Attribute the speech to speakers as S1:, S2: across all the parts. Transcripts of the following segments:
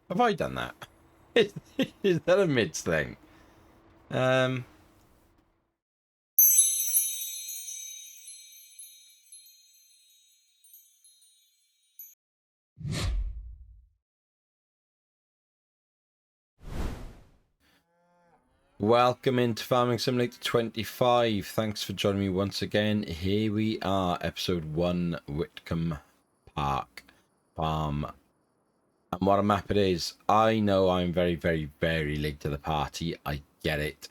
S1: Have I done that? Is that a mids thing? Um, Welcome into Farming Simulator 25. Thanks for joining me once again. Here we are, episode 1, Witcombe Park Farm. And what a map it is. I know I'm very, very, very late to the party. I get it.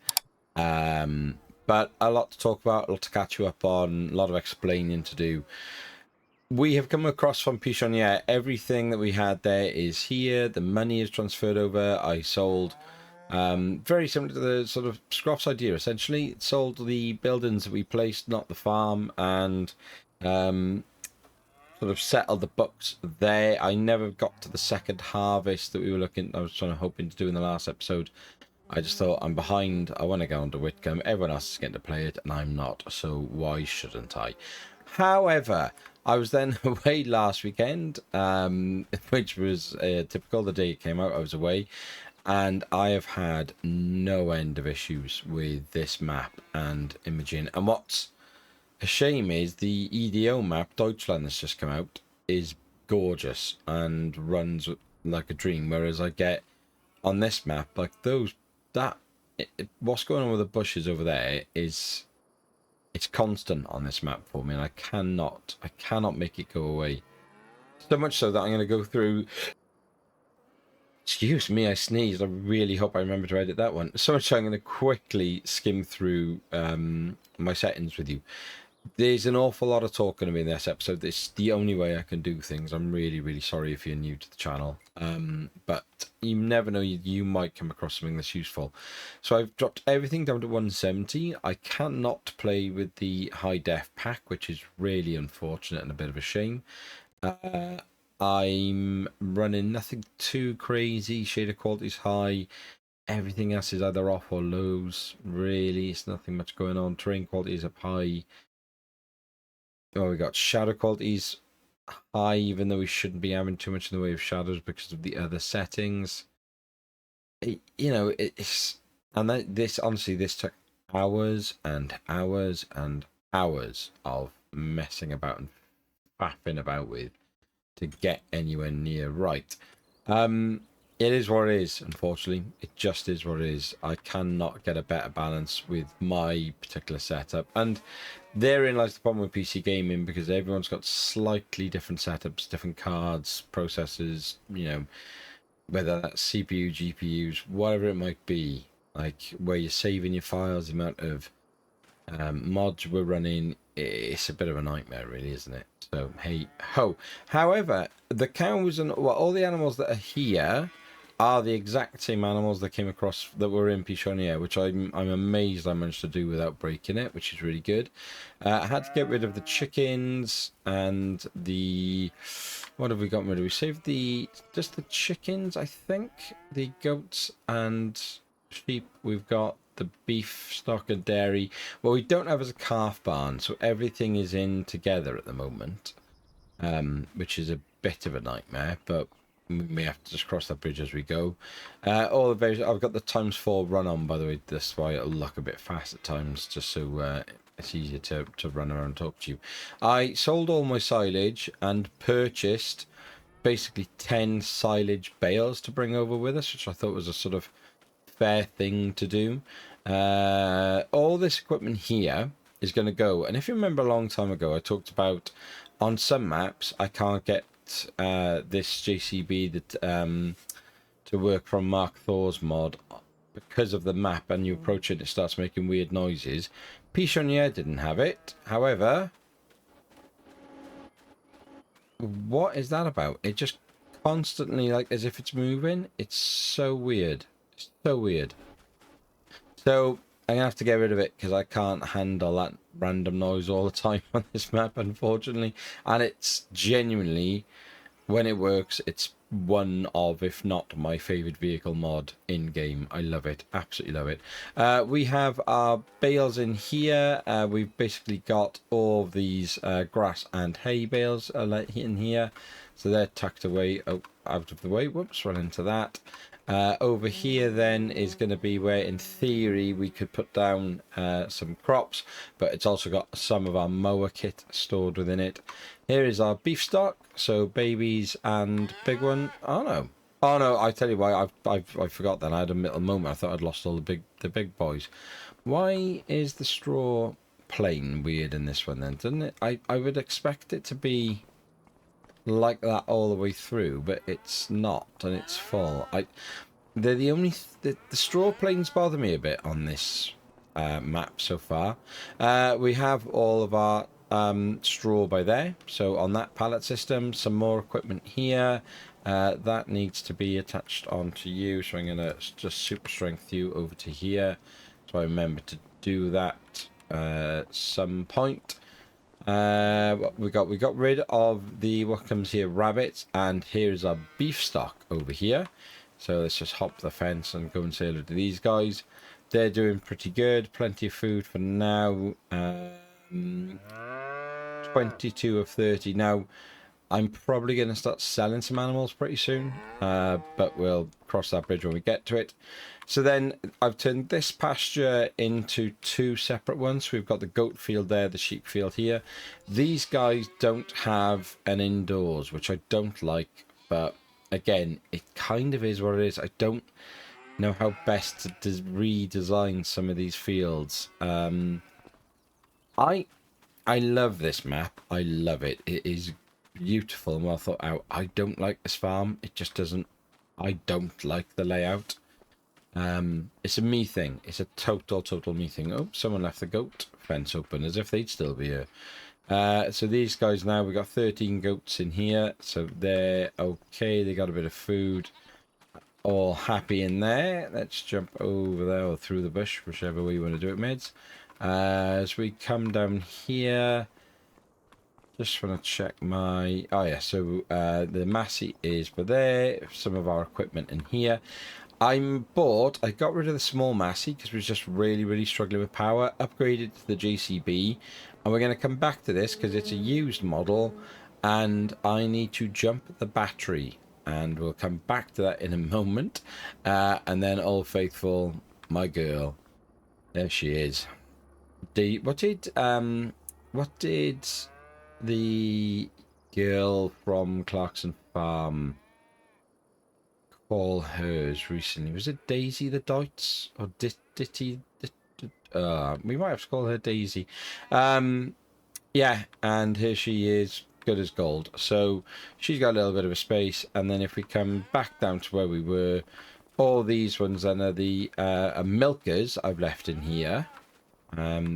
S1: But a lot to talk about, a lot to catch you up on, a lot of explaining to do. We have come across from Pichonier. Everything that we had there is here. The money is transferred over. I sold, very similar to the sort of Scroff's idea, essentially. Sold the buildings that we placed, not the farm, and sort of settled the books there. I never got to the second harvest that we were looking, I was hoping to do in the last episode. I just thought, I'm behind. I want to go on to Witcombe. Everyone else is getting to play it, and I'm not. So why shouldn't I? However, I was then away last weekend, which was typical. The day it came out, I was away, and I have had no end of issues with this map and imaging. And what's a shame is the EDO map, Deutschland, that's just come out, is gorgeous and runs like a dream. Whereas I get on this map, like what's going on with the bushes over there is, it's constant on this map for me, and I cannot make it go away. So much so that I'm going to go through. Excuse me, I sneezed. I really hope I remember to edit that one. So much so I'm going to quickly skim through my settings with you. There's an awful lot of talk going to be in this episode. This is the only way I can do things. I'm really, really sorry if you're new to the channel. But you never know, you might come across something that's useful. So I've dropped everything down to 170. I cannot play with the high def pack, which is really unfortunate and a bit of a shame. I'm running nothing too crazy. Shader quality's high. Everything else is either off or lows. Really, it's nothing much going on. Terrain quality is up high. Oh, we got shadow qualities high, even though we shouldn't be having too much in the way of shadows because of the other settings. It's and this honestly, this took hours and hours and hours of messing about and faffing about with to get anywhere near right. It is what it is, unfortunately. It just is what it is. I cannot get a better balance with my particular setup. And therein lies the problem with PC gaming, because everyone's got slightly different setups, different cards, processors, whether that's CPU, GPUs, whatever it might be. Like where you're saving your files, the amount of mods we're running, it's a bit of a nightmare, really, isn't it? So hey ho. However, the cows and all the animals that are here are the exact same animals that came across that were in Pichonier, which I'm amazed I managed to do without breaking it, which is really good. I had to get rid of the chickens and the, what have we got rid of? We saved just the chickens, I think. The goats and sheep we've got. The beef stock and dairy. What we don't have is a calf barn, so everything is in together at the moment, which is a bit of a nightmare, but we may have to just cross that bridge as we go. All the various, I've got the ×4 run on, by the way. That's why it'll look a bit fast at times, just so it's easier to run around and talk to you. I sold all my silage and purchased basically 10 silage bales to bring over with us, which I thought was a sort of fair thing to do. All this equipment here is going to go, and if you remember a long time ago, I talked about on some maps I can't get this JCB that to work from Mark Thor's mod because of the map, and you approach it, it starts making weird noises. Pichonier didn't have it. However, what is that about? It just constantly, like, as if it's moving. It's so weird. It's so weird. So I'm gonna have to get rid of it because I can't handle that random noise all the time on this map, unfortunately. And it's genuinely, when it works, it's one of, if not my favorite vehicle mod in game. I love it, absolutely love it. We have our bales in here. We've basically got all of these grass and hay bales in here. So they're tucked away, out of the way. Whoops, run into that. Over here then is going to be where in theory we could put down some crops, but it's also got some of our mower kit stored within it. Here is our beef stock, so babies and big one. Oh no, I tell you why, I forgot that. I had a little moment. I thought I'd lost all the big boys. Why is the straw plain weird in this one then, doesn't it? I would expect it to be like that all the way through, but it's not, and it's full. They're the only the straw planes bother me a bit on this map so far. We have all of our straw by there, so on that pallet system, some more equipment here. That needs to be attached onto you, so I'm gonna just super strength you over to here, so I remember to do that some point. What we got rid of the what comes here rabbits, and here's our beef stock over here. So let's just hop the fence and go and say hello to these guys. They're doing pretty good, plenty of food for now. 22 of 30 now. I'm probably going to start selling some animals pretty soon, but we'll cross that bridge when we get to it. So then I've turned this pasture into two separate ones. We've got the goat field there, the sheep field here. These guys don't have an indoors, which I don't like, but again, it kind of is what it is. I don't know how best to redesign some of these fields. I love this map. I love it. It is beautiful and well thought out. I don't like this farm. It just doesn't. I don't like the layout. It's a me thing. It's a total me thing. Oh, someone left the goat fence open as if they'd still be here. So these guys now, we got 13 goats in here, so they're okay. They got a bit of food, all happy in there. Let's jump over there or through the bush, whichever way you want to do it, mids. As we come down here, just want to check my... Oh yeah, so the Massey is for there. Some of our equipment in here. I got rid of the small Massey because we were just really struggling with power. Upgraded to the JCB. And we're going to come back to this because it's a used model. And I need to jump the battery. And we'll come back to that in a moment. And then Old Faithful, my girl. There she is. What did the girl from Clarkson Farm call hers recently? Was it Daisy the Doits or Ditty? We might have to call her Daisy. Yeah, and here she is, good as gold. So she's got a little bit of a space, and then if we come back down to where we were, all these ones then are the milkers I've left in here.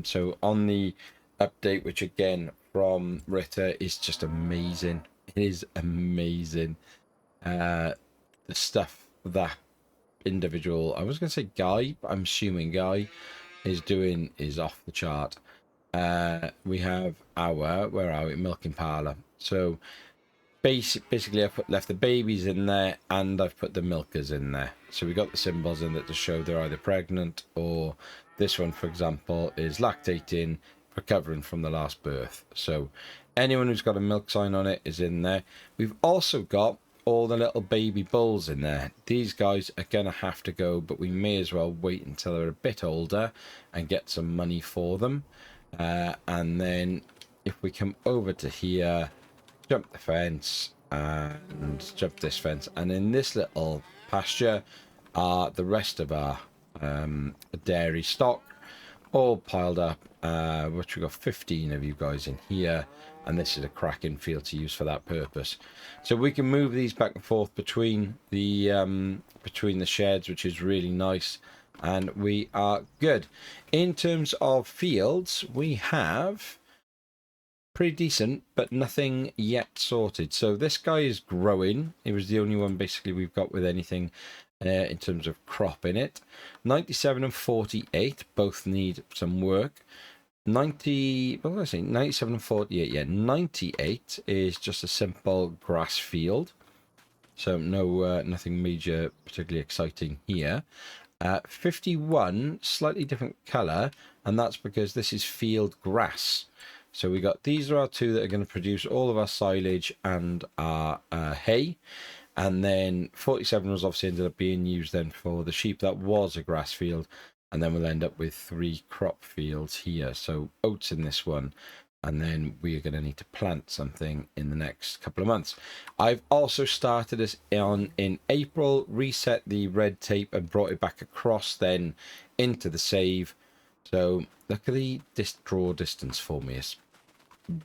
S1: So on the update, which again from Ritter is just amazing. It is amazing. The stuff that individual, I was going to say Guy, but I'm assuming Guy is doing is off the chart. We have our, where are we, milking parlour. So basically I've left the babies in there and I've put the milkers in there. So we got the symbols in that to show they're either pregnant, or this one, for example, is lactating, recovering from the last birth. So anyone who's got a milk sign on it is in there. We've also got all the little baby bulls in there. These guys are gonna have to go, but we may as well wait until they're a bit older and get some money for them. And then if we come over to here, jump the fence and jump this fence, and in this little pasture are the rest of our dairy stock all piled up, which we've got 15 of you guys in here, and this is a cracking field to use for that purpose. So we can move these back and forth between the sheds, which is really nice, and we are good. In terms of fields, we have pretty decent, but nothing yet sorted. So this guy is growing. It was the only one basically we've got with anything in terms of crop in it. 97 and 48 both need some work. 90, what did I say? 97 and 48. Yeah, 98 is just a simple grass field. So no, nothing major, particularly exciting here. 51, slightly different colour, and that's because this is field grass. So we got, these are our two that are going to produce all of our silage and our hay. And then 47 was obviously ended up being used then for the sheep. That was a grass field. And then we'll end up with 3 crop fields here. So oats in this one. And then we are going to need to plant something in the next couple of months. I've also started this in April, reset the red tape and brought it back across then into the save. So look at the draw distance for me. It's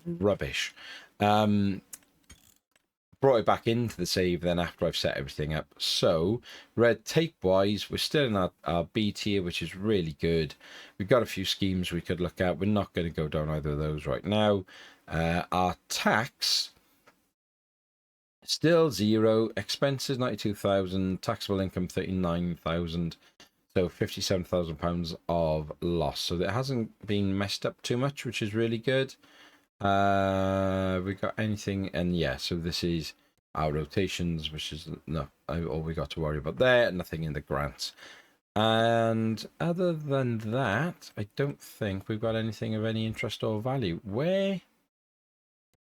S1: rubbish. Brought it back into the save then after I've set everything up. So red tape wise, we're still in our B tier, which is really good. We've got a few schemes we could look at. We're not going to go down either of those right now. Our tax still 0, expenses 92,000, taxable income 39,000, so £57,000 of loss. So it hasn't been messed up too much, which is really good. We got anything, and yeah, so this is our rotations, which is all we got to worry about there. Nothing in the grants, and other than that, I don't think we've got anything of any interest or value.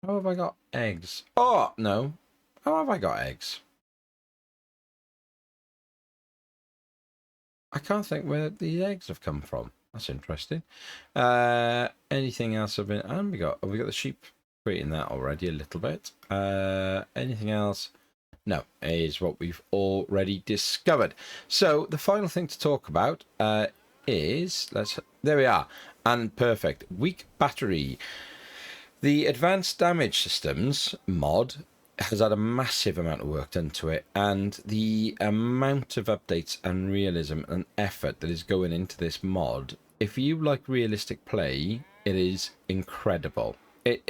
S1: How have I got eggs? Oh no, how have I got eggs? I can't think where the eggs have come from. That's interesting. Anything else I've been, and we got the sheep creating that already a little bit. Anything else? No, is what we've already discovered. So the final thing to talk about is, there we are, and perfect, weak battery. The advanced damage systems mod has had a massive amount of work done to it, and the amount of updates and realism and effort that is going into this mod, if you like realistic play, it is incredible.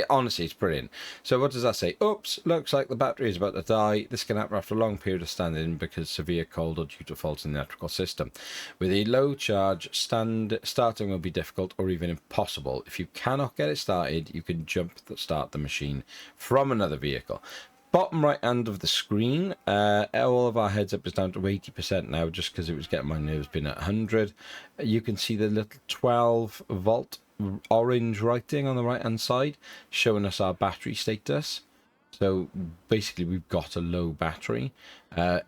S1: Honestly, it's brilliant. So what does that say? Oops, looks like the battery is about to die. This can happen after a long period of standing because severe cold or due to faults in the electrical system. With a low charge, starting will be difficult or even impossible. If you cannot get it started, you can start the machine from another vehicle. Bottom right hand of the screen, all of our heads up is down to 80% now, just because it was getting my nerves being at 100. You can see the little 12 volt orange writing on the right hand side showing us our battery status. So basically we've got a low battery.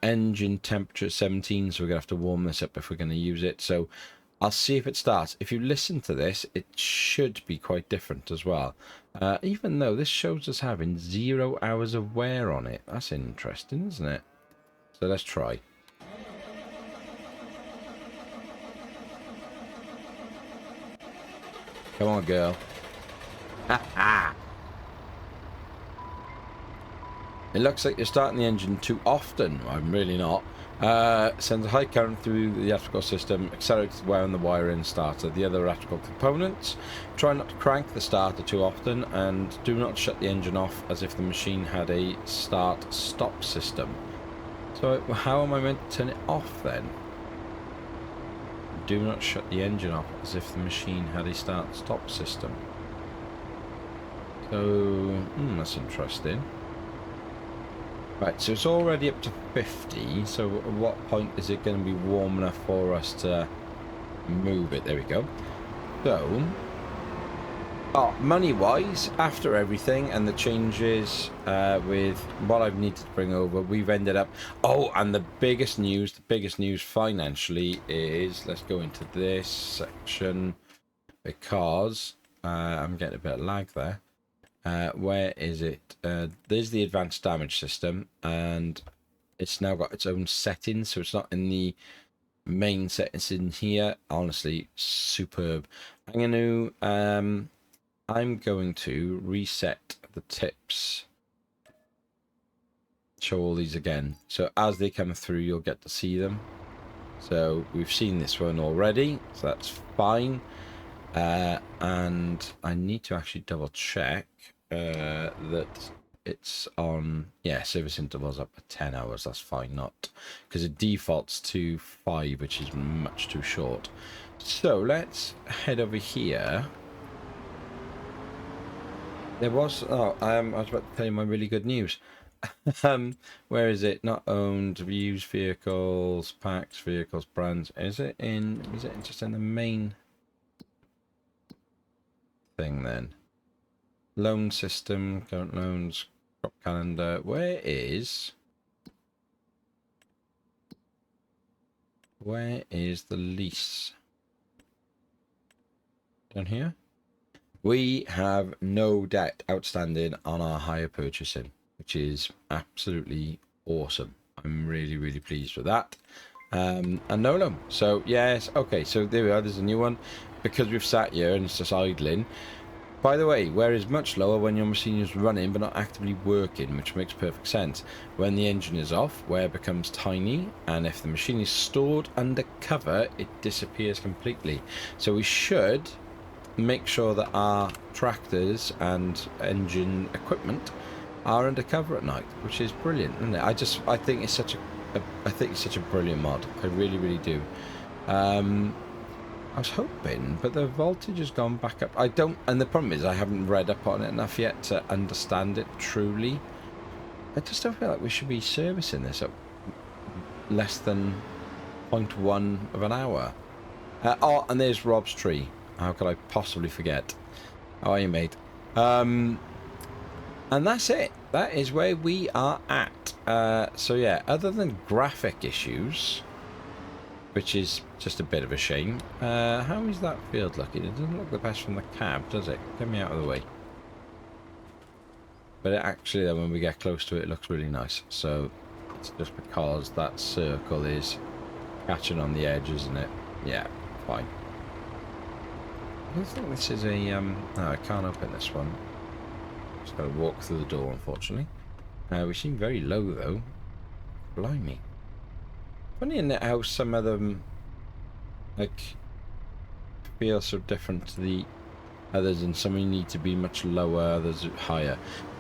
S1: Engine temperature 17, so we're gonna have to warm this up if we're going to use it. So I'll see if it starts. If you listen to this, it should be quite different as well. Even though this shows us having 0 hours of wear on it. That's interesting, isn't it? So let's try. Come on, girl. It looks like you're starting the engine too often. I'm really not. Sends a high current through the electrical system, accelerates wear on the wiring starter, the other electrical components. Try not to crank the starter too often, and do not shut the engine off as if the machine had a start-stop system. So how am I meant to turn it off then? Do not shut the engine off as if the machine had a start-stop system. So, that's interesting. Right, so it's already up to 50, so at what point is it going to be warm enough for us to move it? There we go. So, money-wise, after everything and the changes with what I've needed to bring over, we've ended up... Oh, and the biggest news financially is... Let's go into this section, because I'm getting a bit of lag there. Where is it? There's the advanced damage system, and it's now got its own settings, so it's not in the main settings in here. Honestly, superb. I'm going to reset the tips. Show all these again. So as they come through, you'll get to see them. So we've seen this one already, so that's fine. And I need to actually double check that it's on, yeah, service intervals up to 10 hours. That's fine, not because it defaults to 5, which is much too short. So let's head over here. There was, I was about to tell you my really good news. Where is it? Not owned, used vehicles, packs, vehicles, brands. Is it just in the main thing then? loan system, current loans, crop calendar. Where is the lease? Down here? We have no debt outstanding on our hire purchasing, which is absolutely awesome. I'm really, really pleased with that. And no loan. So yes, okay, so there we are. There's a new one. Because we've sat here and it's just idling. By the way, wear is much lower when your machine is running but not actively working, which makes perfect sense. When the engine is off, wear becomes tiny, and if the machine is stored under cover, it disappears completely. So we should make sure that our tractors and engine equipment are undercover at night, which is brilliant, isn't it? I think it's such a brilliant mod. I really, really do. I was hoping, but the voltage has gone back up. I don't, and the problem is I haven't read up on it enough yet to understand it truly. I just don't feel like we should be servicing this at less than 0.1 of an hour. Oh, and there's Rob's tree. How could I possibly forget? How are you, mate? And that's it. That is where we are at. So yeah, other than graphic issues, which is just a bit of a shame. How is that field looking? It doesn't look the best from the cab, does it? Get me out of the way. But it actually, then, when we get close to it, it looks really nice. So it's just because that circle is catching on the edge, isn't it? Yeah, fine. I don't think this is a... No, I can't open this one. Just got to walk through the door, unfortunately. We seem very low, though. Blimey. Funny in it how some of them, like, feel so different to the others, and some need to be much lower, others higher.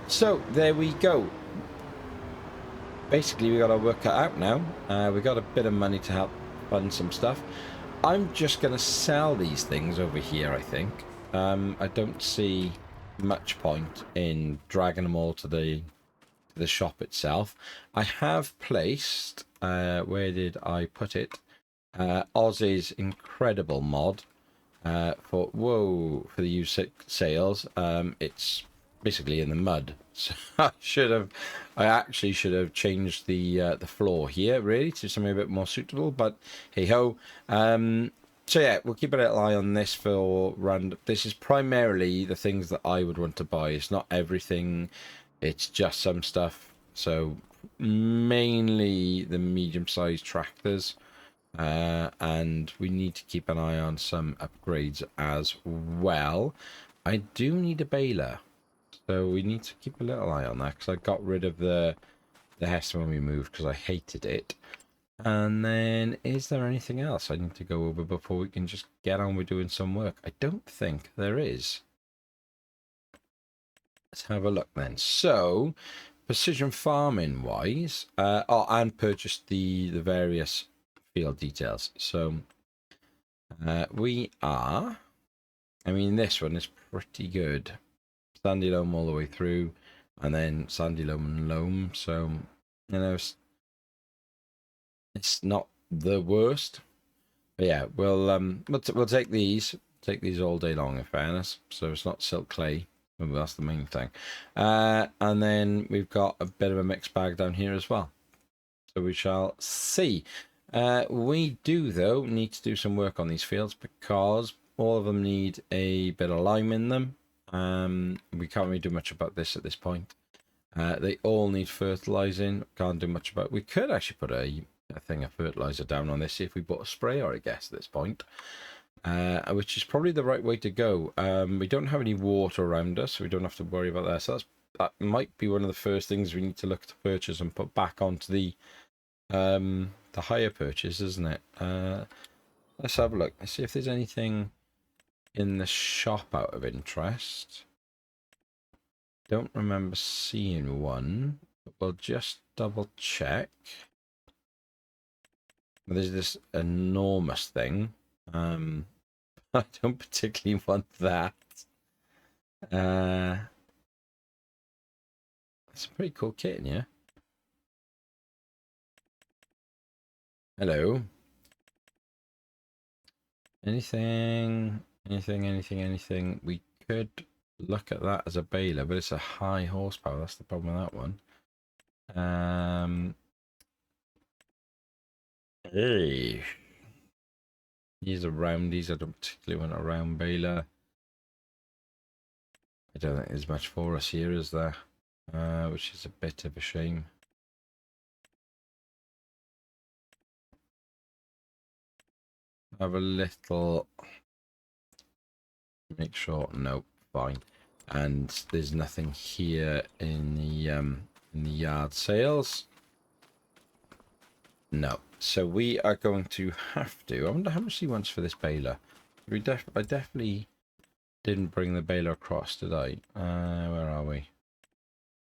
S1: So, there we go. Basically, we got our work cut out now. We got a bit of money to help fund some stuff. I'm just going to sell these things over here, I think. I don't see much point in dragging them all to the shop itself. I have placed, where did I put it? Ozzy's incredible mod for the used sales. It's basically in the mud, so I actually should have changed the floor here really to something a bit more suitable, but hey ho. So yeah, we'll keep a little eye on this for random. This is primarily the things that I would want to buy. It's not everything, it's just some stuff. So mainly the medium-sized tractors, and we need to keep an eye on some upgrades as well. I do need a baler, so we need to keep a little eye on that, because I got rid of the Hester when we moved because I hated it. And then, is there anything else I need to go over before we can just get on with doing some work? I don't think there is. Let's have a look then. So, precision farming wise, and purchased the various field details. So, we are, I mean, this one is pretty good. Sandy loam all the way through, and then sandy loam and loam. So, you know, it's not the worst. But yeah, we'll take these all day long, in fairness. So it's not silk clay. Well, that's the main thing. And then we've got a bit of a mixed bag down here as well. So we shall see. We do, though, need to do some work on these fields because all of them need a bit of lime in them. We can't really do much about this at this point. They all need fertilizing. Can't do much about it. We could actually put a thing of fertilizer down on this, see if we bought a sprayer, I guess, at this point. Which is probably the right way to go. We don't have any water around us, so we don't have to worry about that. So that might be one of the first things we need to look to purchase and put back onto the hire purchase, isn't it? Let's have a look. Let's see if there's anything in the shop out of interest. Don't remember seeing one, but we'll just double check. There's this enormous thing. I don't particularly want that. It's a pretty cool kit, yeah. Hello. Anything we could look at that as a baler, but it's a high horsepower. That's the problem with that one. Hey, these are roundies. I don't particularly want a round baler. I don't think there's much for us here, is there? Which is a bit of a shame. Have a little. Make sure. Nope. Fine. And there's nothing here in the yard sales. No. So we are going to have to. I wonder how much he wants for this baler. I definitely didn't bring the baler across, did I? Where are we?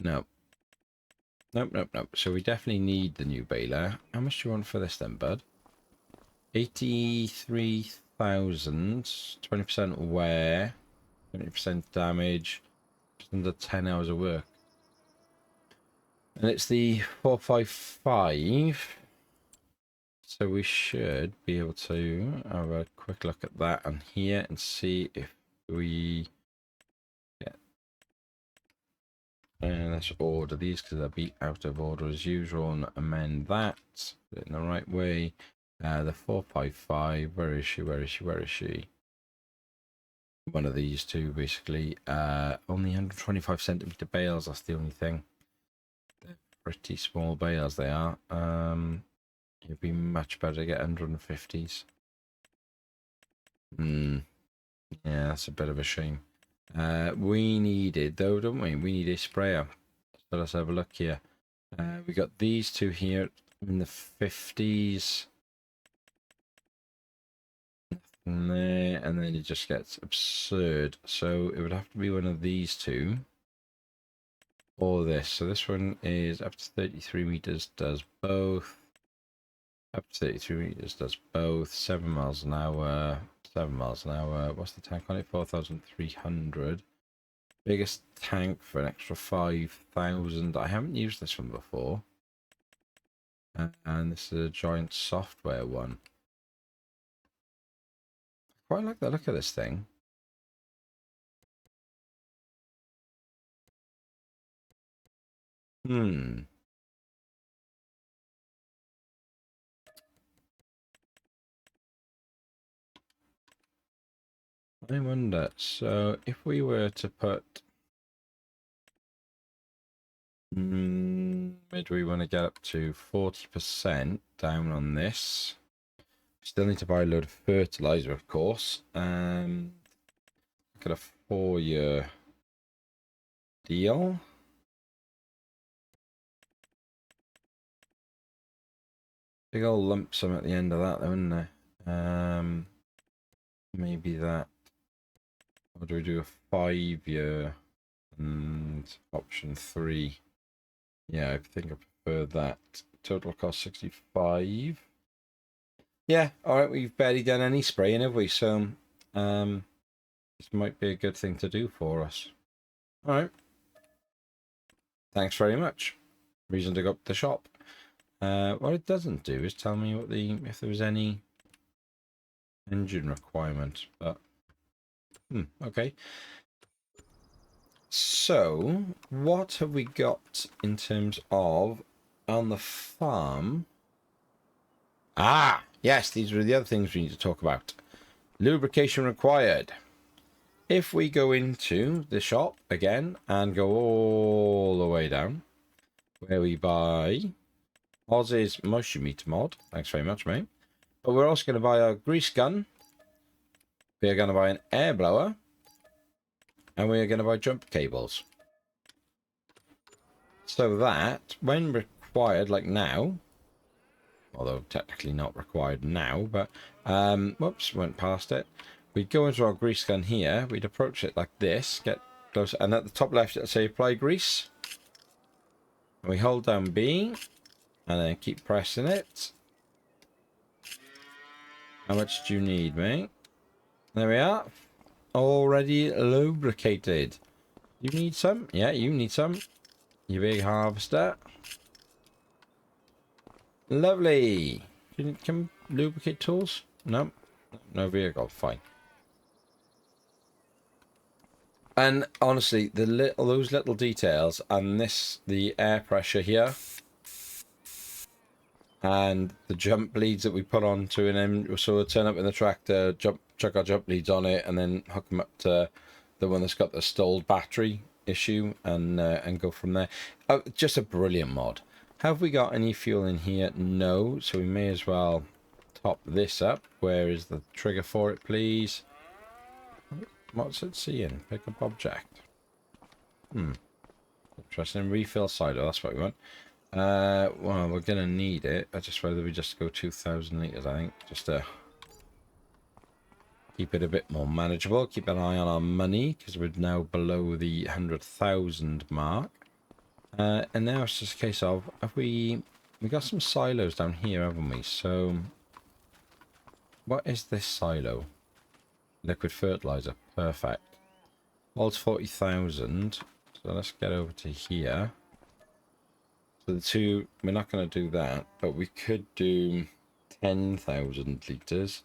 S1: No. Nope. So we definitely need the new baler. How much do you want for this then, bud? 83,000. 20% wear. 20% damage. Just under 10 hours of work. And it's the 455. So we should be able to have a quick look at that and here and see if we get. And let's order these because they'll be out of order as usual and amend that. Put it in the right way. The 455. Where is she? One of these two, basically. Only 125 centimeter bales. That's the only thing. They're pretty small bales. They are. It'd be much better to get 150s. Yeah, that's a bit of a shame. We needed, though, don't we? We need a sprayer. So let's have a look here. We got these two here in the 50s. And there, and then it just gets absurd. So it would have to be one of these two. Or this. So this one is up to 33 meters, does both. Up to 33 meters, does both. 7 miles an hour. 7 miles an hour. What's the tank on it? 4,300. Biggest tank for an extra 5,000. I haven't used this one before. And this is a giant software one. Quite like the look of this thing. I wonder, so if we were to put, where do we want to get up to? 40% down on this. Still need to buy a load of fertiliser, of course. Look at a 4-year deal. Big old lump sum at the end of that, though, isn't there? Maybe that. Or do we do a 5-year and option 3? Yeah, I think I prefer that. Total cost 65. Yeah, alright, we've barely done any spraying, have we? So this might be a good thing to do for us. Alright. Thanks very much. Reason to go up to the shop. What it doesn't do is tell me what if there was any engine requirement, but okay. So what have we got in terms of on the farm? Yes, these are the other things we need to talk about. Lubrication required. If we go into the shop again and go all the way down where we buy Oz's moisture meter mod, thanks very much, mate. But we're also going to buy a grease gun. We are going to buy an air blower. And we are going to buy jump cables. So that, when required, like now, although technically not required now, but, whoops, went past it. We'd go into our grease gun here. We'd approach it like this, get close, and at the top left, it'll say apply grease. And we hold down B, and then keep pressing it. How much do you need, mate? There we are. Already lubricated. You need some? Yeah, you need some. You big harvester. Lovely. Can you lubricate tools? No. No vehicle. Fine. And honestly, those little details and the air pressure here and the jump leads that we put onto an end, so we'll turn up in the tractor, chuck our jump leads on it, and then hook them up to the one that's got the stalled battery issue, and go from there. Oh, just a brilliant mod. Have we got any fuel in here? No, so we may as well top this up. Where is the trigger for it, please? What's it seeing? Pick up object. Interesting. Refill silo, that's what we want. Well, we're gonna need it. I just rather we just go 2,000 litres, I think, just to keep it a bit more manageable. Keep an eye on our money, because we're now below the 100,000 mark. And now it's just a case of, we got some silos down here, haven't we? So, what is this silo? Liquid fertiliser. Perfect. Holds 40,000. So let's get over to here. So the two, we're not going to do that, but we could do 10,000 litres.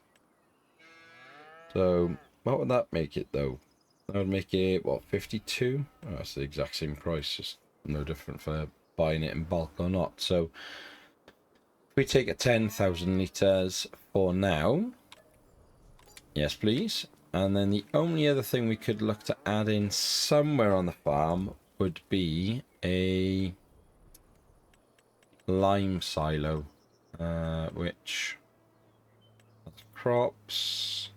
S1: So what would that make it though? That would make it, what, 52? Oh, that's the exact same price, just no different for buying it in bulk or not. So if we take a 10,000 litres for now, yes please. And then the only other thing we could look to add in somewhere on the farm would be a lime silo, which crops,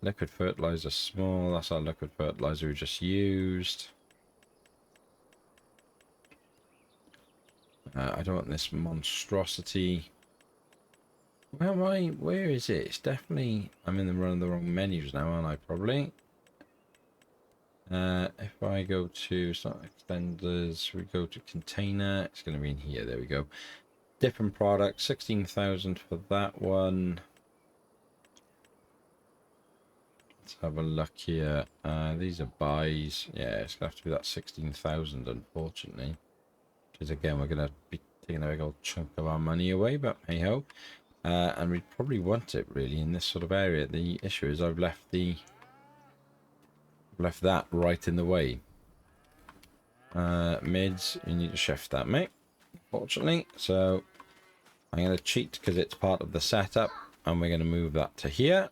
S1: liquid fertilizer small, that's our liquid fertilizer we just used. I don't want this monstrosity. Where am I? Where is it? It's definitely, I'm in the wrong menus now, aren't I? Probably. If I go to start extenders, we go to container, it's going to be in here. There we go. Different product, 16,000 for that one. Let's have a look here. These are buys. Yeah, it's going to have to be that 16,000, unfortunately. Because again, we're going to be taking a big old chunk of our money away, but hey ho. And we'd probably want it really in this sort of area. The issue is I've left that right in the way. Mids, you need to shift that, mate, fortunately. So I'm going to cheat because it's part of the setup, and we're going to move that to here.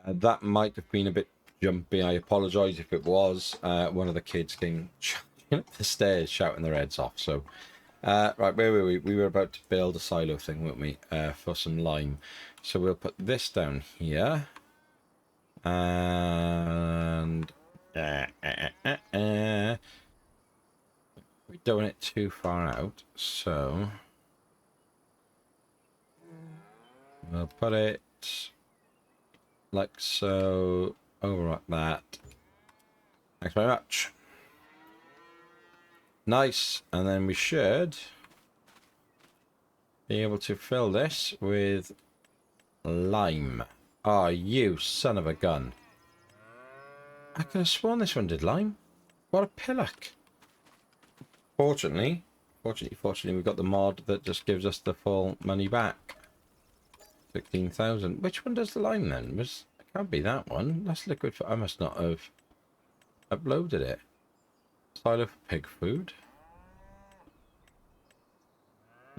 S1: That might have been a bit jumpy. I apologize if it was. One of the kids came up the stairs shouting their heads off. So right, where were we? We were about to build a silo thing, weren't we, for some lime. So we'll put this down here. And we don't want it too far out, so we'll put it like so over like that. Thanks very much. Nice. And then we should be able to fill this with lime. Oh, you son of a gun. I could have sworn this one did lime. What a pillock. Fortunately, we've got the mod that just gives us the full money back. 16,000. Which one does the lime then? It can't be that one. That's liquid for... I must not have uploaded it. Silo for pig food.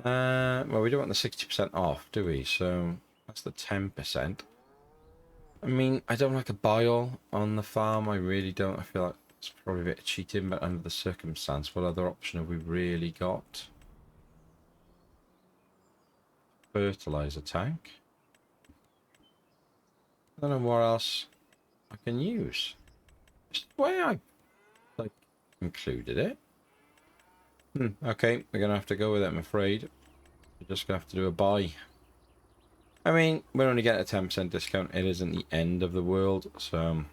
S1: Well, we don't want the 60% off, do we? So that's the 10%. I mean, I don't like a buy-all on the farm. I really don't. I feel like it's probably a bit of cheating, but under the circumstance, what other option have we really got? Fertilizer tank. I don't know what else I can use. Just the way I included it. Okay, we're gonna have to go with it, I'm afraid. We're just gonna have to do a buy. I mean, we're only getting a 10% discount. It isn't the end of the world, so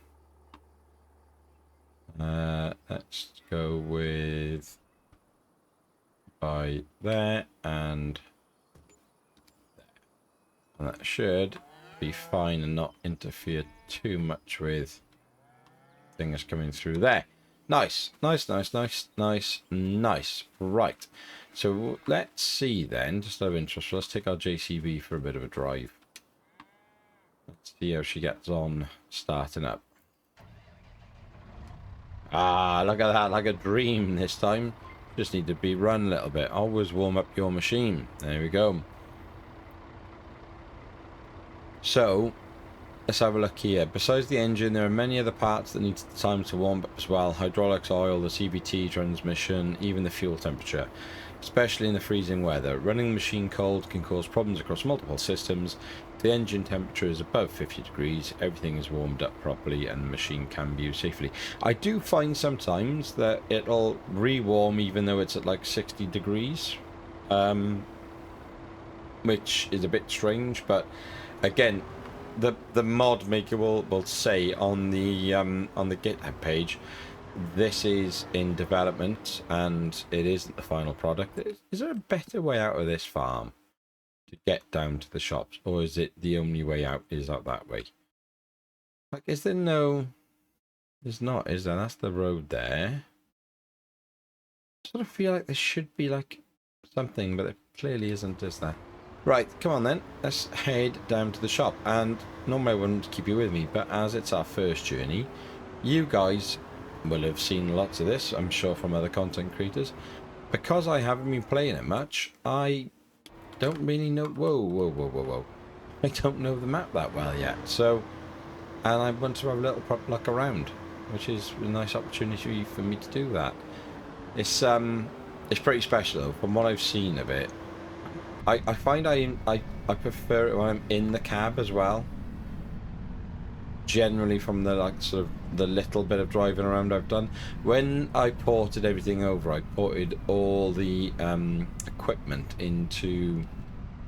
S1: let's go with buy there and there. And that should be fine and not interfere too much with things coming through there. Nice. Right. So let's see then, just out of interest, let's take our JCB for a bit of a drive. Let's see how she gets on starting up. Ah, look at that, like a dream this time. Just need to be run a little bit. Always warm up your machine. There we go. So, let's have a look here. Besides the engine, there are many other parts that need time to warm up as well. Hydraulics, oil, the CVT, transmission, even the fuel temperature. Especially in the freezing weather. Running the machine cold can cause problems across multiple systems. If the engine temperature is above 50 degrees, everything is warmed up properly and the machine can be used safely. I do find sometimes that it'll re-warm even though it's at like 60 degrees. Which is a bit strange, but again, the mod maker will say on the GitHub page, this is in development and it isn't the final product. Is there a better way out of this farm to get down to the shops, or is it the only way out is out that way? Like, is there no? There's not, is there? That's the road there. I sort of feel like there should be like something, but it clearly isn't, is there? Right, come on then. Let's head down to the shop. And normally I wouldn't keep you with me, but as it's our first journey, you guys will have seen lots of this, I'm sure, from other content creators. Because I haven't been playing it much, I don't really know... Whoa. I don't know the map that well yet. So, and I want to have a little look around, which is a nice opportunity for me to do that. It's pretty special though, from what I've seen of it. I find I prefer it when I'm in the cab as well. Generally, from the like sort of the little bit of driving around I've done. When I ported everything over, I ported all the equipment into...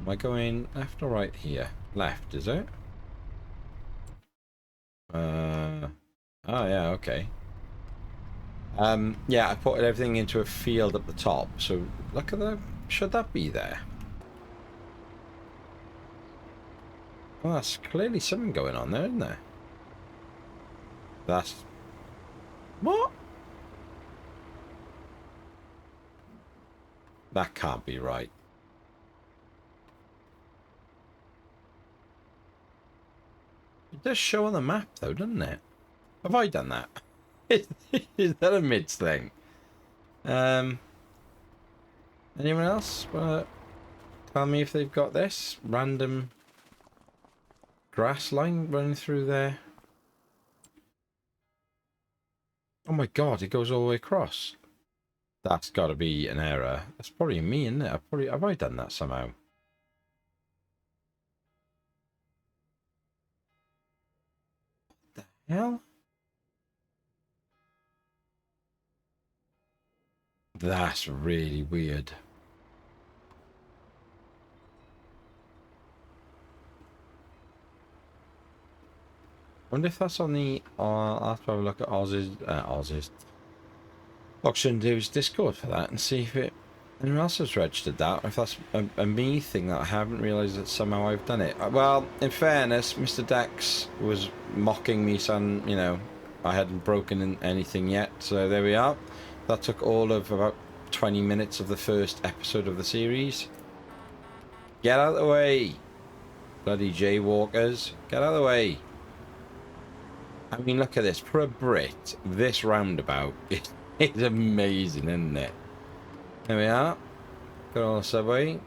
S1: Am I going left or right here? Left, is it? Oh yeah, okay. Yeah, I ported everything into a field at the top. So look at that. Should that be there? Well, that's clearly something going on there, isn't there? That's... What? That can't be right. It does show on the map, though, doesn't it? Have I done that? Is that a mids thing? Anyone else wanna tell me if they've got this random grass line running through there? Oh my god, it goes all the way across. That's got to be an error. That's probably me, isn't it? Have I done that somehow? What the hell? That's really weird. Wonder if that's on the... I'll have to have a look at Oz's Auction Dude's Discord for that and see if anyone else has registered that, or if that's a me thing that I haven't realised that somehow I've done it. Well, in fairness, Mr. Dex was mocking me saying, you know, I hadn't broken anything yet, so there we are. That took all of about 20 minutes of the first episode of the series. Get out of the way! Bloody jaywalkers. Get out of the way! I mean, look at this. For a Brit, this roundabout is amazing, isn't it? There we are. Good old Subway.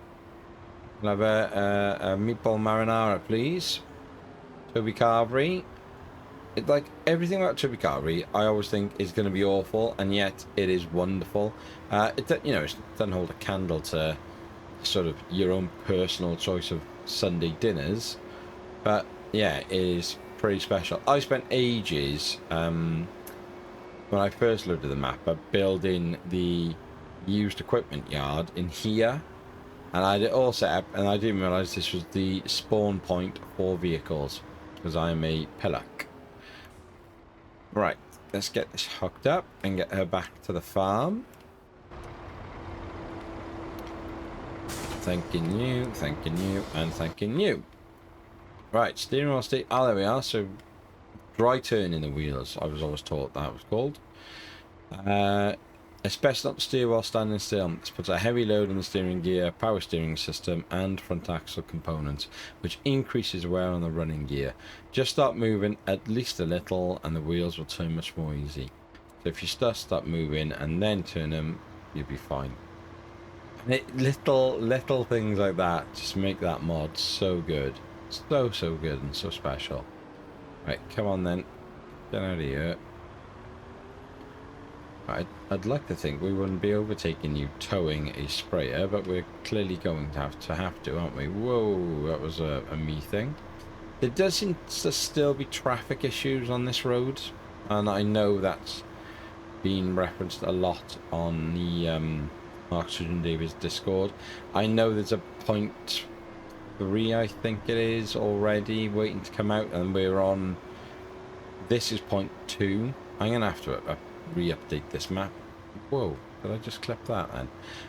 S1: We'll have a meatball marinara, please. Toby Carvery. It's like everything about Toby Carvery, I always think is going to be awful, and yet it is wonderful. You know, it doesn't hold a candle to sort of your own personal choice of Sunday dinners, but yeah, it is pretty special. I spent ages when I first looked at the map building the used equipment yard in here, and I had it all set up, and I didn't realise this was the spawn point for vehicles because I am a pillock. Right, let's get this hooked up and get her back to the farm. Thanking you, and thanking you. Right, steering wheel state. Oh, there we are. So, dry turning the wheels. I was always taught that was called. It's best not to steer while standing still. This puts a heavy load on the steering gear, power steering system, and front axle components, which increases wear on the running gear. Just start moving at least a little, and the wheels will turn much more easy. So if you start moving and then turn them, you'll be fine. And little things like that just make that mod so good, so good and so special. Right, come on then, get out of here. I'd like to think we wouldn't be overtaking you towing a sprayer, but we're clearly going to have to, aren't we? Whoa, that was a me thing. There does seem to still be traffic issues on this road, and I know that's been referenced a lot on the Mark Surgeon Davis Discord. I know there's a 0.3, I think it is, already waiting to come out, and we're on... This is 0.2. I'm going to have to re-update this map. Whoa, did I just clip that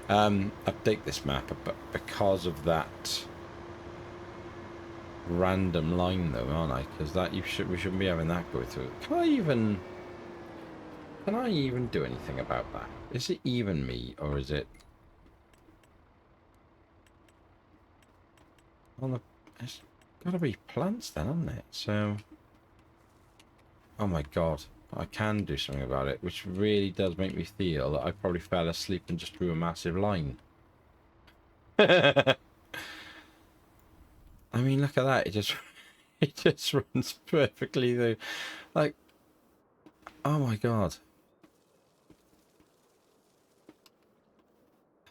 S1: then? Update this map because of that random line though, aren't I? Because that we shouldn't be having that go through. Can I even do anything about that? Is it even me, or is it on the... It's gotta be plants then, hasn't it? So, oh my god, I can do something about it, which really does make me feel that I probably fell asleep and just drew a massive line. I mean, look at that. It just runs perfectly through. Like, oh my god.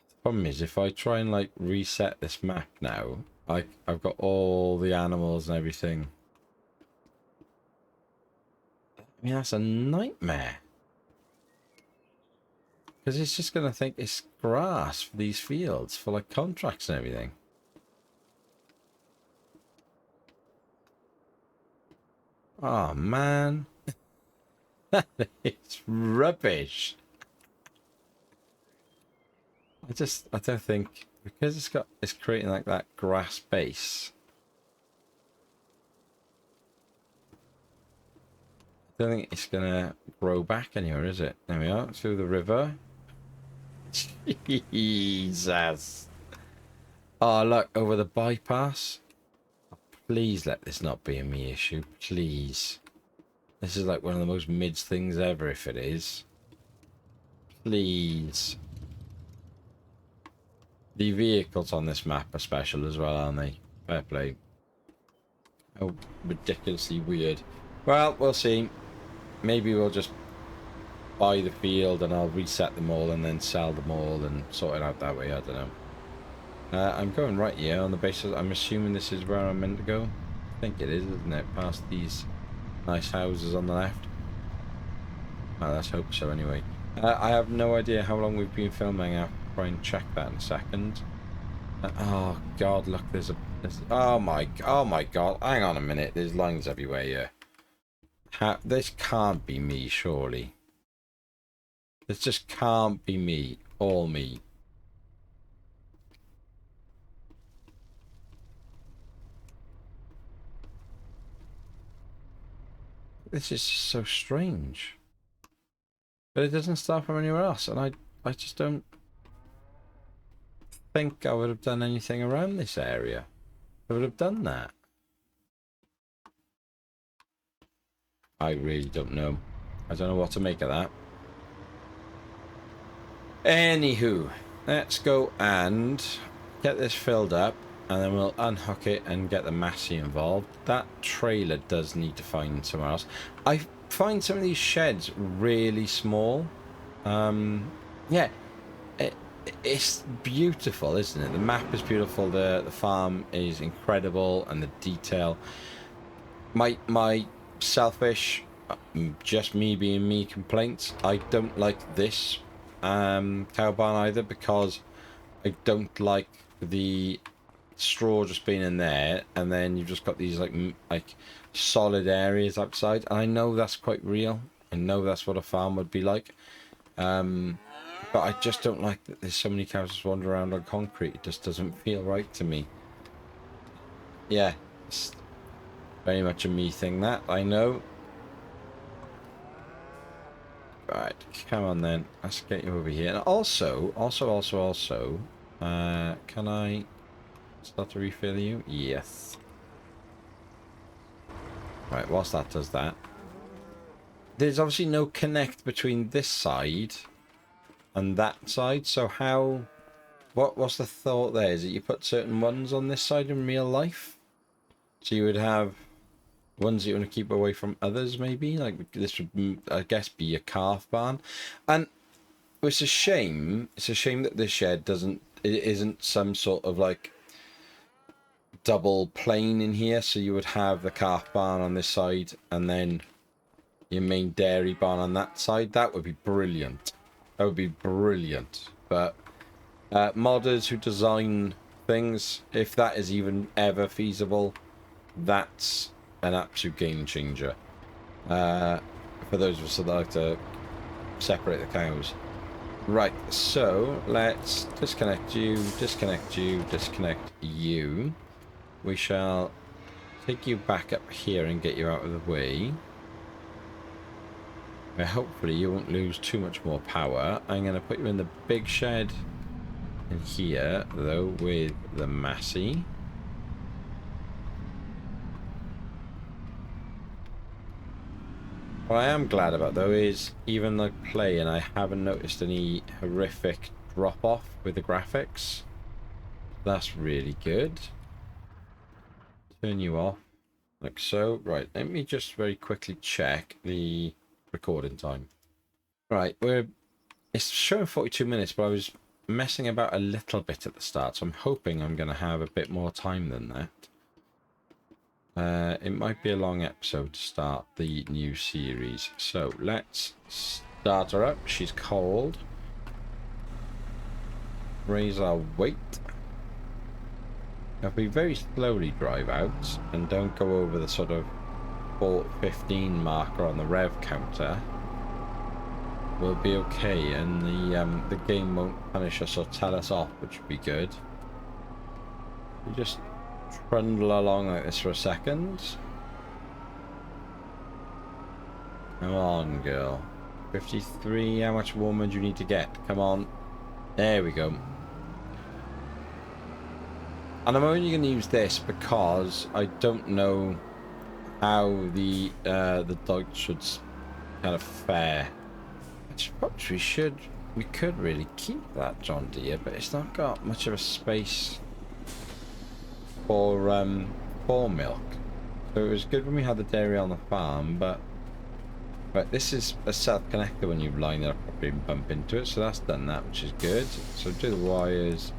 S1: The problem is, if I try and like reset this map now, I've got all the animals and everything. I mean, that's a nightmare. Because it's just going to think it's grass for these fields, for like contracts and everything. Oh, man. It's rubbish. I don't think, because it's creating like that grass base. I don't think it's gonna grow back anywhere, is it? There we are, through the river. Jesus. Oh, look, over the bypass. Please let this not be a me issue, please. This is like one of the most mids things ever, if it is. Please. The vehicles on this map are special as well, aren't they? Fair play. Oh, ridiculously weird. Well, we'll see. Maybe we'll just buy the field and I'll reset them all and then sell them all and sort it out that way. I don't know. I'm going right here on the basis. I'm assuming this is where I'm meant to go. I think it is, isn't it? Past these nice houses on the left. Oh, let's hope so anyway. I have no idea how long we've been filming. I'll try and check that in a second. Oh god, look, there's oh my god, hang on a minute, there's lines everywhere here. This can't be me, surely. This just can't be me, all me. This is so strange. But it doesn't start from anywhere else, and I just don't think I would have done anything around this area. I would have done that. I really don't know. I don't know what to make of that. Anywho, let's go and get this filled up, and then we'll unhook it and get the Massey involved. That trailer does need to find somewhere else. I find some of these sheds really small. Yeah, it's beautiful, isn't it? The map is beautiful. The farm is incredible, and the detail. My selfish, just me being me complaints. I don't like this cow barn either, because I don't like the straw just being in there, and then you've just got these like solid areas outside, and I know that's quite real. I know that's what a farm would be like, but I just don't like that there's so many cows just wandering around on concrete. It just doesn't feel right to me. Yeah, it's very much a me thing, that I know. Right, come on then. Let's get you over here. And also, can I start to refill you? Yes. Right, whilst that does that. There's obviously no connect between this side and that side, so how... What's the thought there? Is that you put certain ones on this side in real life? So you would have ones that you want to keep away from others, maybe? Like, this would, I guess, be a calf barn. And it's a shame. It's a shame that this shed it isn't some sort of, like, double plane in here. So you would have the calf barn on this side and then your main dairy barn on that side. That would be brilliant. That would be brilliant. But modders who design things, if that is even ever feasible, that's an absolute game changer. For those of us that like to separate the cows. Right, so let's disconnect you, disconnect you, disconnect you. We shall take you back up here and get you out of the way. Hopefully you won't lose too much more power. I'm going to put you in the big shed in here, though, with the Massey. What I am glad about, though, is even like playing, I haven't noticed any horrific drop-off with the graphics. That's really good. Turn you off, like so. Right, let me just very quickly check the recording time. Right, it's showing 42 minutes, but I was messing about a little bit at the start, so I'm hoping I'm going to have a bit more time than that. It might be a long episode to start the new series, so let's start her up. She's cold. Raise our weight. If we very slowly drive out and don't go over the sort of 15 marker on the rev counter, we'll be okay, and the game won't punish us or tell us off, which would be good. We just trundle along like this for a second. Come on, girl. 53, how much warmer do you need to get? Come on. There we go. And I'm only going to use this because I don't know how the dog should kind of fare. We could really keep that John Deere, but it's not got much of a space for milk. So it was good when we had the dairy on the farm, but this is a self-connector when you line it up properly and bump into it, so that's done that, which is good. So do the wires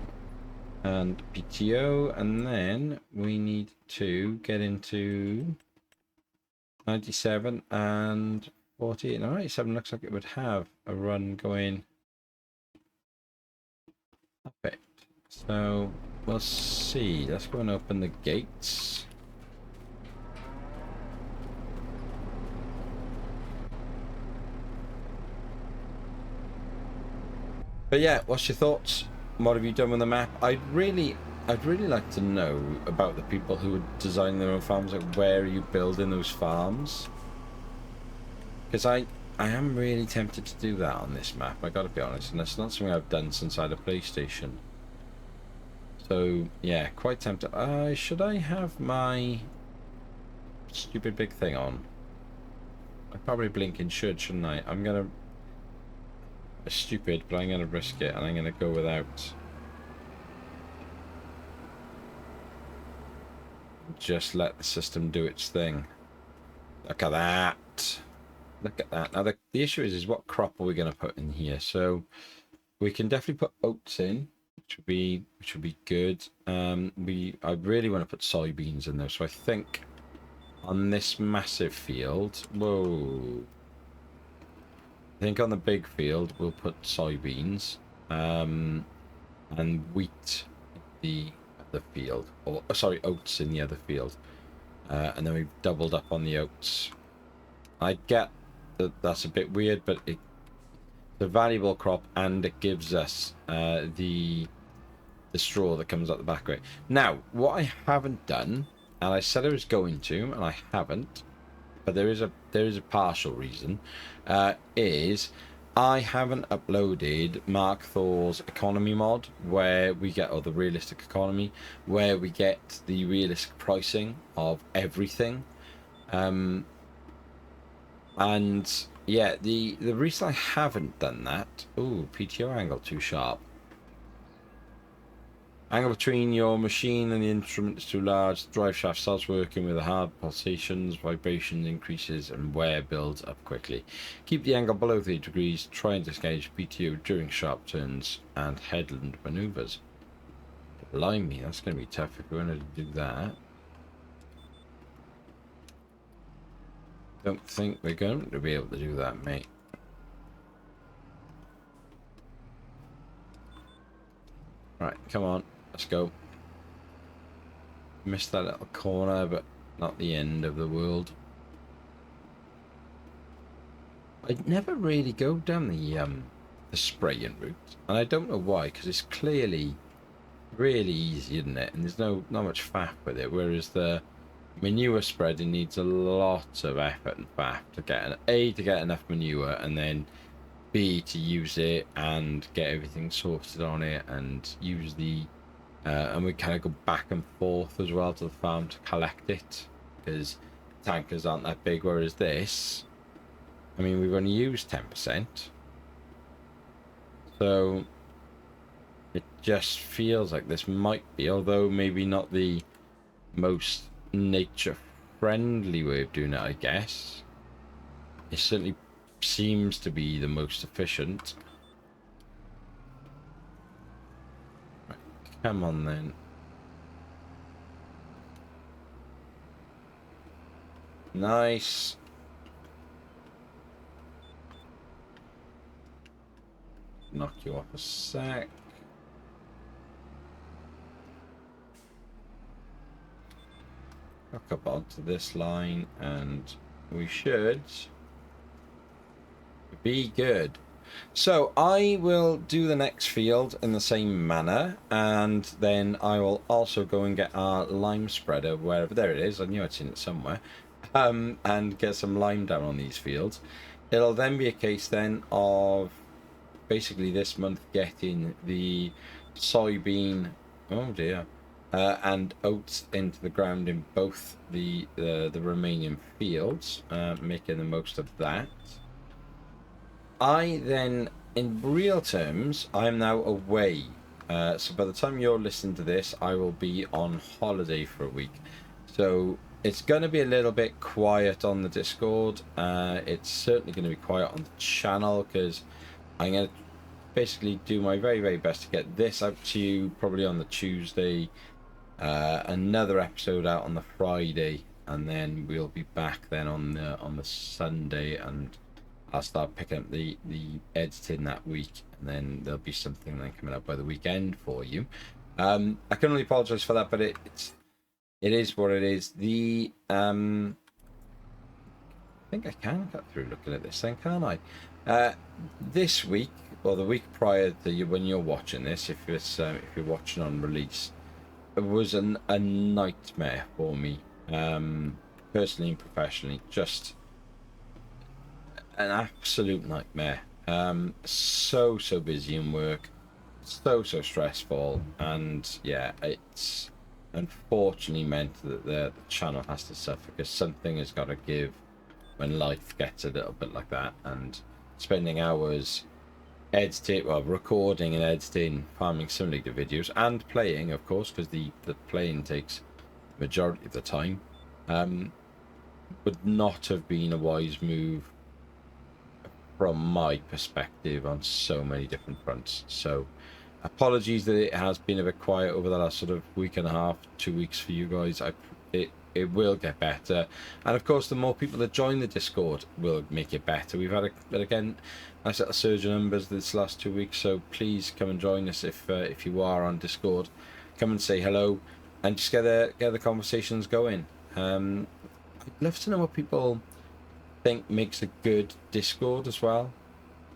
S1: and PTO, and then we need to get into 97 and 48. Now 97 looks like it would have a run going up it. So we'll see. Let's go and open the gates. But yeah, what's your thoughts? What have you done with the map? I'd really like to know about the people who would design their own farms. Like, where are you building those farms? Because I am really tempted to do that on this map, I gotta be honest, and that's not something I've done since I had a PlayStation. So yeah, quite tempted. Should I have my stupid big thing on? I probably blinking should, shouldn't I? I'm gonna... stupid, but I'm gonna risk it, and I'm gonna go without. Just let the system do its thing. Look at that. Look at that. Now the issue is what crop are we going to put in here? So we can definitely put oats in, which would be good. I really want to put soybeans in there. So I think on this massive field, whoa. I think on the big field we'll put soybeans, and wheat in the other field, or sorry, oats in the other field, and then we've doubled up on the oats. I get that's a bit weird, but it's a valuable crop, and it gives us the straw that comes out the back of it. Now, what I haven't done, and I said I was going to, and I haven't, but there is a partial reason. Is I haven't uploaded Mark Thor's economy mod, where we get, or the realistic economy, where we get the realistic pricing of everything. And yeah, the reason I haven't done that. Ooh, PTO angle too sharp. Angle between your machine and the instrument is too large. The drive shaft starts working with the hard pulsations, vibration increases, and wear builds up quickly. Keep the angle below 30 degrees. Try and disengage PTO during sharp turns and headland maneuvers. Blimey, that's going to be tough if we wanted to do that. Don't think we're going to be able to do that, mate. Right, come on. Let's go. Missed that little corner, but not the end of the world. I'd never really go down the spraying route, and I don't know why, because it's clearly really easy, isn't it? And there's not much faff with it, whereas the manure spreading needs a lot of effort and faff to get to get enough manure, and then B, to use it and get everything sorted on it and use the and we kind of go back and forth as well to the farm to collect it, because tankers aren't that big, whereas this, I mean, we've only used 10%, so it just feels like this might be, although maybe not the most nature friendly way of doing it, I guess. It certainly seems to be the most efficient. Right, come on then. Nice. Knock you off a sec. Hook up onto this line and we should be good. So I will do the next field in the same manner, and then I will also go and get our lime spreader wherever, there it is, I knew I'd seen it somewhere, and get some lime down on these fields. It'll then be a case then of basically this month getting the soybean, oh dear, and oats into the ground in both the Romanian fields, making the most of that. I then, in real terms, I am now away. So by the time you're listening to this, I will be on holiday for a week. So it's going to be a little bit quiet on the Discord. It's certainly going to be quiet on the channel, because I'm going to basically do my very, very best to get this out to you probably on the Tuesday, another episode out on the Friday, and then we'll be back then on the Sunday, and I'll start picking up the editing that week, and then there'll be something then coming up by the weekend for you. I can only apologise for that, but it is what it is. I think I can cut through looking at this thing, can't I? This week, or the week prior to when you're watching this, if you're watching on release, it was a nightmare for me, personally and professionally. Just an absolute nightmare. So busy in work, so stressful, and yeah, it's unfortunately meant that the channel has to suffer, because something has got to give when life gets a little bit like that, and spending hours recording and editing Farming Simulator videos, and playing, of course, because the playing takes the majority of the time, would not have been a wise move from my perspective on so many different fronts. So apologies that it has been a bit quiet over the last sort of week and a half, 2 weeks for you guys. It will get better, and of course the more people that join the Discord will make it better. We've had a nice little surge of numbers this last 2 weeks, so please come and join us if you are on Discord. Come and say hello and just get the conversations going. I'd love to know what people think makes a good Discord as well,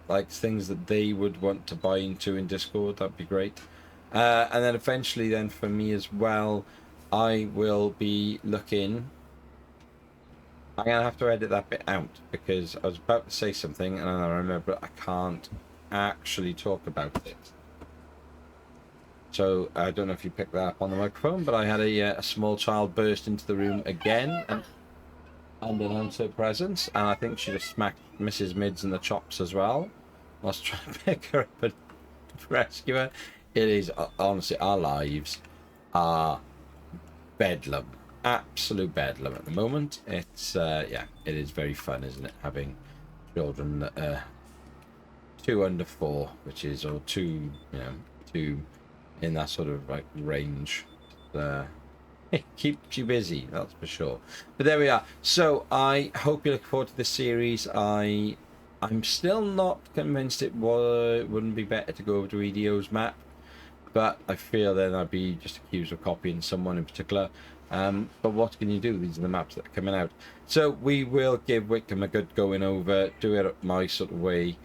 S1: like things that they would want to buy into in Discord. That'd be great. And then eventually then for me as well, I will be looking I'm gonna have to edit that bit out because I was about to say something and I remember I can't actually talk about it. So I don't know if you picked that up on the microphone, but I had a small child burst into the room again and unannounced her presence, and I think she just smacked Mrs. Mids in the chops as well. I was trying to pick her up and rescue her. It is honestly, our lives are bedlam, absolute bedlam at the moment. It's yeah, it is very fun, isn't it, having children that are 2 under 4, which is, or 2, you know, 2 in that sort of like range. It keeps you busy, that's for sure. But there we are. So I hope you look forward to this series. I'm still not convinced wouldn't be better to go over to EDO's map, but I feel then I'd be just accused of copying someone in particular. But what can you do? These are the maps that are coming out. So we will give Witcombe a good going over, do it my sort of way,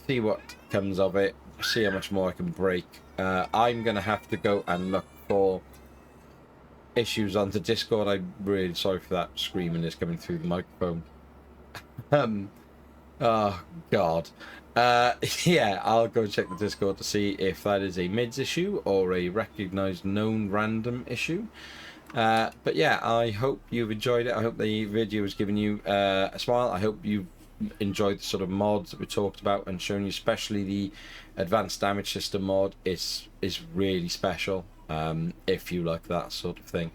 S1: see what comes of it, see how much more I can break. I'm going to have to go and look for issues onto Discord. I'm really sorry for that screaming that's coming through the microphone. Oh, God. Yeah, I'll go check the Discord to see if that is a mids issue or a recognized known random issue. But yeah, I hope you've enjoyed it. I hope the video has given you a smile. I hope you've enjoyed the sort of mods that we talked about and shown you, especially the advanced damage system mod is really special if you like that sort of thing.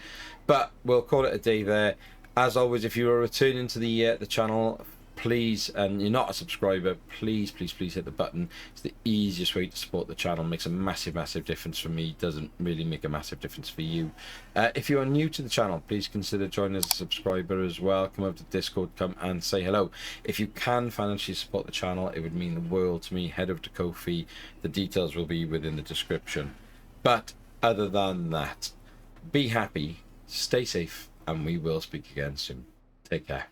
S1: But we'll call it a day there. As always, if you are returning to the channel, please, and you're not a subscriber, please hit the button. It's the easiest way to support the channel. It makes a massive difference for me. Doesn't really make a massive difference for you. If you are new to the channel, please consider joining as a subscriber as well. Come over to Discord, come and say hello. If you can financially support the channel, it would mean the world to me. Head over to Ko-fi. The details will be within the description. But other than that, be happy, stay safe, and we will speak again soon. Take care.